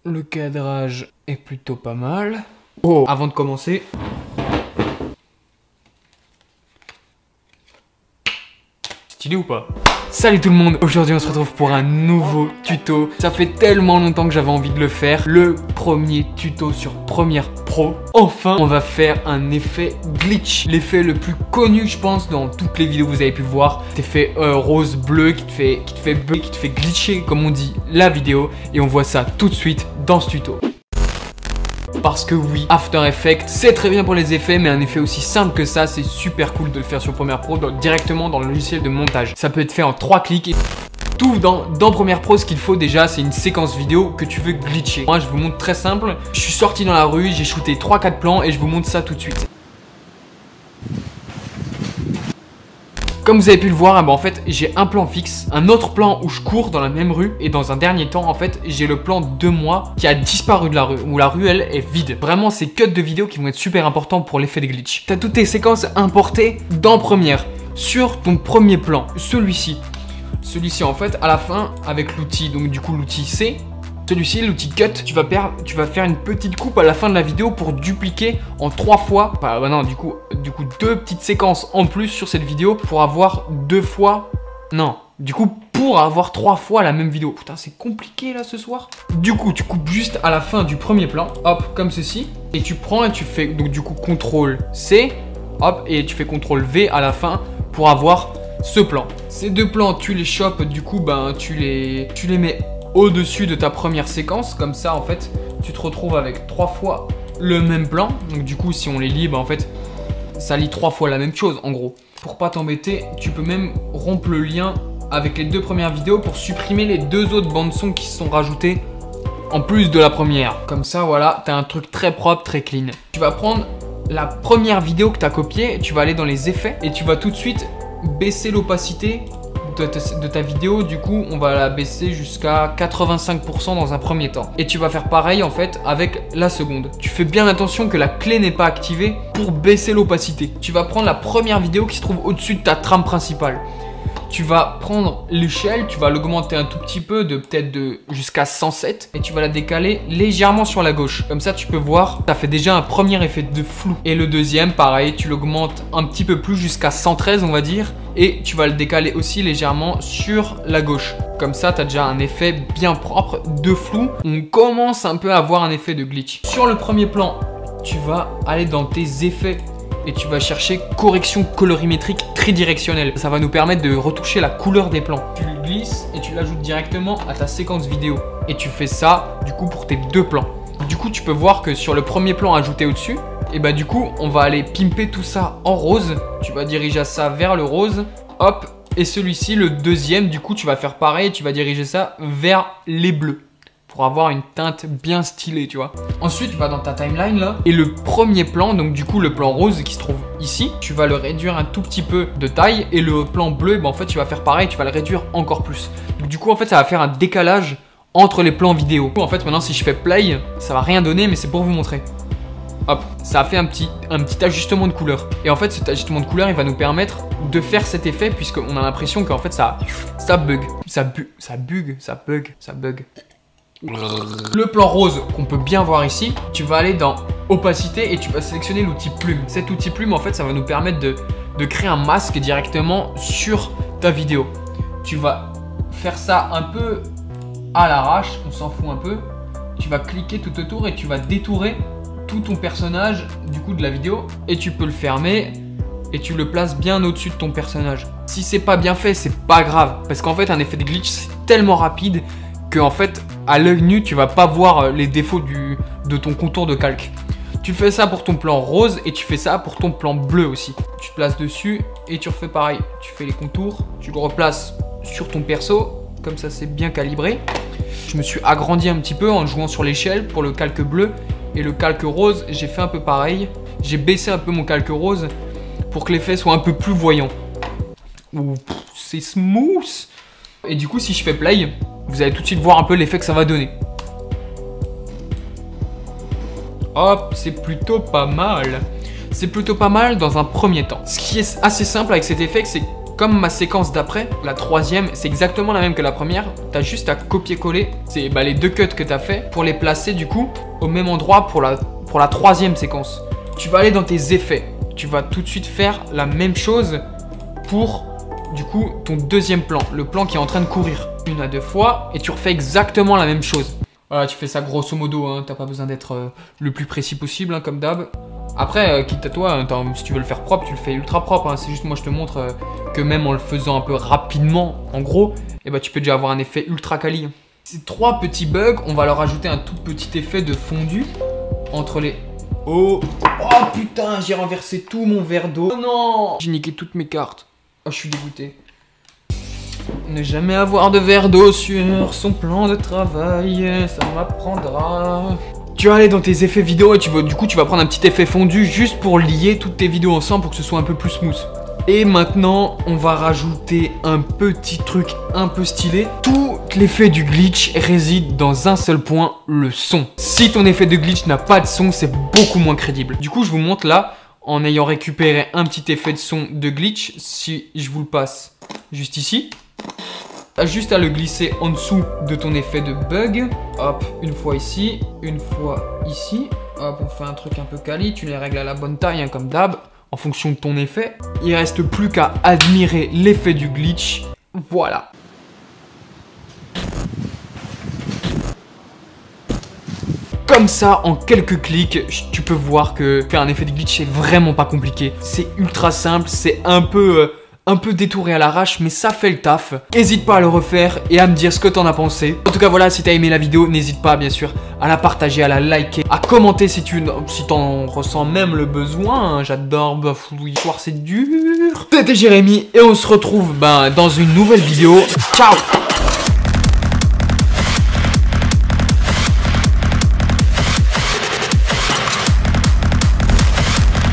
Le cadrage est plutôt pas mal. Oh, avant de commencer... Stylé ou pas? Salut tout le monde, aujourd'hui on se retrouve pour un nouveau tuto. Ça fait tellement longtemps que j'avais envie de le faire. Le premier tuto sur Premiere Pro. Enfin, on va faire un effet glitch. L'effet le plus connu, je pense, dans toutes les vidéos que vous avez pu voir. Cet effet rose-bleu qui te fait glitcher, comme on dit, la vidéo. Et on voit ça tout de suite dans ce tuto. Parce que oui, After Effects, c'est très bien pour les effets, mais un effet aussi simple que ça, c'est super cool de le faire sur Premiere Pro, directement dans le logiciel de montage. Ça peut être fait en 3 clics. Et tout dans Premiere Pro, ce qu'il faut déjà, c'est une séquence vidéo que tu veux glitcher. Moi, je vous montre très simple. Je suis sorti dans la rue, j'ai shooté 3-4 plans et je vous montre ça tout de suite. Comme vous avez pu le voir, en fait, j'ai un plan fixe, un autre plan où je cours dans la même rue et dans un dernier temps, en fait, j'ai le plan de moi qui a disparu de la rue, où la rue, elle, est vide. Vraiment, c'est cuts de vidéos qui vont être super importants pour l'effet de glitch. Tu as toutes tes séquences importées dans Premiere, sur ton premier plan, celui-ci. Celui-ci, en fait, à la fin, avec l'outil, donc du coup, l'outil C, celui-ci, l'outil cut, tu vas faire une petite coupe à la fin de la vidéo pour dupliquer en 3 fois, du coup 2 petites séquences en plus sur cette vidéo pour avoir 2 fois, pour avoir 3 fois la même vidéo. Putain, c'est compliqué là ce soir. Du coup, tu coupes juste à la fin du premier plan, hop, comme ceci, et tu prends et tu fais, donc du coup, CTRL C, hop, et tu fais CTRL V à la fin pour avoir ce plan. Ces deux plans, tu les chopes, du coup, tu les mets au-dessus de ta première séquence, comme ça en fait tu te retrouves avec 3 fois le même plan. Donc du coup si on les lit, en fait ça lit 3 fois la même chose en gros. Pour pas t'embêter, tu peux même rompre le lien avec les 2 premières vidéos pour supprimer les 2 autres bandes son qui se sont rajoutées en plus de la première. Comme ça voilà, t'as un truc très propre, très clean. Tu vas prendre la première vidéo que tu as copiée, tu vas aller dans les effets et tu vas tout de suite baisser l'opacité de ta vidéo. Du coup on va la baisser jusqu'à 85% dans un premier temps, et tu vas faire pareil en fait avec la seconde. Tu fais bien attention que la clé n'est pas activée pour baisser l'opacité. Tu vas prendre la première vidéo qui se trouve au-dessus de ta trame principale. Tu vas prendre l'échelle, tu vas l'augmenter un tout petit peu, peut-être jusqu'à 107, et tu vas la décaler légèrement sur la gauche. Comme ça, tu peux voir, ça fait déjà un premier effet de flou. Et le deuxième, pareil, tu l'augmentes un petit peu plus jusqu'à 113, on va dire, et tu vas le décaler aussi légèrement sur la gauche. Comme ça, tu as déjà un effet bien propre de flou. On commence un peu à avoir un effet de glitch. Sur le premier plan, tu vas aller dans tes effets et tu vas chercher correction colorimétrique tridirectionnelle. Ça va nous permettre de retoucher la couleur des plans. Tu le glisses et tu l'ajoutes directement à ta séquence vidéo. Et tu fais ça du coup pour tes 2 plans. Du coup, tu peux voir que sur le premier plan ajouté au-dessus, et du coup, on va aller pimper tout ça en rose. Tu vas diriger ça vers le rose. Hop. Et celui-ci, le deuxième, du coup, tu vas faire pareil. Tu vas diriger ça vers les bleus, pour avoir une teinte bien stylée, tu vois. Ensuite, tu vas dans ta timeline là, et le premier plan, donc du coup le plan rose qui se trouve ici, tu vas le réduire un tout petit peu de taille, et le plan bleu, en fait tu vas faire pareil, tu vas le réduire encore plus. Donc du coup en fait ça va faire un décalage entre les plans vidéo. En fait maintenant si je fais play, ça va rien donner, mais c'est pour vous montrer. Hop, ça a fait un petit ajustement de couleur. Et en fait cet ajustement de couleur il va nous permettre de faire cet effet, puisqu'on a l'impression qu'en fait ça bug. Ça bug. Le plan rose qu'on peut bien voir ici, tu vas aller dans opacité et tu vas sélectionner l'outil plume. Cet outil plume en fait ça va nous permettre de créer un masque directement sur ta vidéo. Tu vas faire ça un peu à l'arrache, on s'en fout un peu. Tu vas cliquer tout autour et tu vas détourer tout ton personnage du coup de la vidéo, et tu peux le fermer et tu le places bien au-dessus de ton personnage. Si c'est pas bien fait, c'est pas grave, parce qu'en fait un effet de glitch c'est tellement rapide que en fait à l'œil nu tu vas pas voir les défauts de ton contour de calque. Tu fais ça pour ton plan rose et tu fais ça pour ton plan bleu aussi. Tu te places dessus et tu refais pareil. Tu fais les contours, tu le replaces sur ton perso, comme ça c'est bien calibré. Je me suis agrandi un petit peu en jouant sur l'échelle pour le calque bleu, et le calque rose j'ai fait un peu pareil. J'ai baissé un peu mon calque rose pour que l'effet soit un peu plus voyant. Ouh, c'est smooth. Et du coup si je fais play, vous allez tout de suite voir un peu l'effet que ça va donner. Hop, c'est plutôt pas mal. C'est plutôt pas mal dans un premier temps. Ce qui est assez simple avec cet effet, c'est comme ma séquence d'après, la troisième, c'est exactement la même que la première. Tu as juste à copier-coller les 2 cuts que tu as fait pour les placer du coup au même endroit pour la troisième séquence. Tu vas aller dans tes effets. Tu vas tout de suite faire la même chose pour du coup ton deuxième plan, le plan qui est en train de courir 1 à 2 fois et tu refais exactement la même chose. Voilà, tu fais ça grosso modo, hein, t'as pas besoin d'être le plus précis possible, hein, comme d'hab. Après, quitte à toi, si tu veux le faire propre, tu le fais ultra propre, hein. C'est juste moi je te montre que même en le faisant un peu rapidement, en gros, tu peux déjà avoir un effet ultra quali. Ces 3 petits bugs, on va leur ajouter un tout petit effet de fondu entre les... Oh putain, j'ai renversé tout mon verre d'eau. Oh non, j'ai niqué toutes mes cartes. Oh, je suis dégoûté. Ne jamais avoir de verre d'eau sur son plan de travail, ça m'apprendra. Tu vas aller dans tes effets vidéo et tu vas prendre un petit effet fondu juste pour lier toutes tes vidéos ensemble pour que ce soit un peu plus smooth. Et maintenant, on va rajouter un petit truc un peu stylé. Tout l'effet du glitch réside dans un seul point, le son. Si ton effet de glitch n'a pas de son, c'est beaucoup moins crédible. Du coup, je vous montre là, en ayant récupéré un petit effet de son de glitch, si je vous le passe juste ici. T'as juste à le glisser en dessous de ton effet de bug. Hop, une fois ici, une fois ici. Hop, on fait un truc un peu quali. Tu les règles à la bonne taille, hein, comme d'hab, en fonction de ton effet. Il reste plus qu'à admirer l'effet du glitch. Voilà. Comme ça, en quelques clics, tu peux voir que faire un effet de glitch, c'est vraiment pas compliqué. C'est ultra simple, c'est un peu détouré à l'arrache, mais ça fait le taf. N'hésite pas à le refaire et à me dire ce que t'en as pensé. En tout cas, voilà, si t'as aimé la vidéo, n'hésite pas, bien sûr, à la partager, à la liker, à commenter si t'en ressens même le besoin. Hein. J'adore l'histoire, c'est dur. C'était Jérémy et on se retrouve dans une nouvelle vidéo. Ciao!